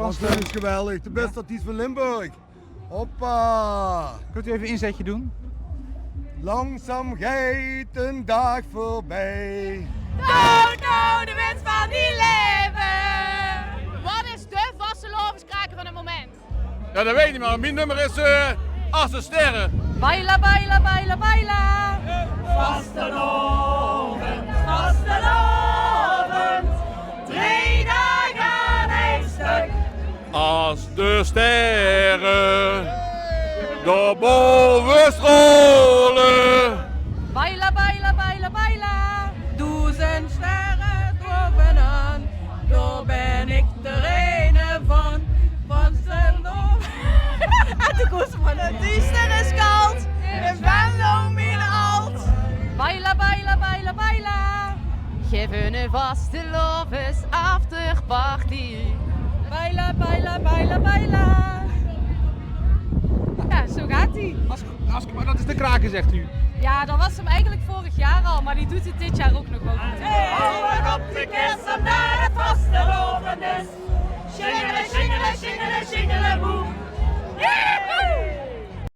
Dat is geweldig, de beste artiest van Limburg. Hoppa! Kunt u even een inzetje doen? Langzaam gaat een dag voorbij. Nou, de wens van die leven. Wat is de vastelovenskraker van het moment? Ja, dat weet ik niet, maar mijn nummer is Assen Sterren. Baila, baila, baila, baila. Vastelovend, vastelovend, 3 dagen een stuk. Als de sterren door boven scholen. Baila, baila, baila, baila. 1000 sterren bovenaan, daar ben ik de ene van. Van Stellendorf. En de koers van de 10 sterren is koud. In Venlo min alt. Baila, baila, baila, baila. Geef een vastelovens afterparty. Baila, baila, baila, baila. Ja, zo gaat hij. Maar dat is de kraker, zegt u. Ja, dat was hem eigenlijk vorig jaar al, maar die doet het dit jaar ook nog wel goed. Hey, op de kerstdag.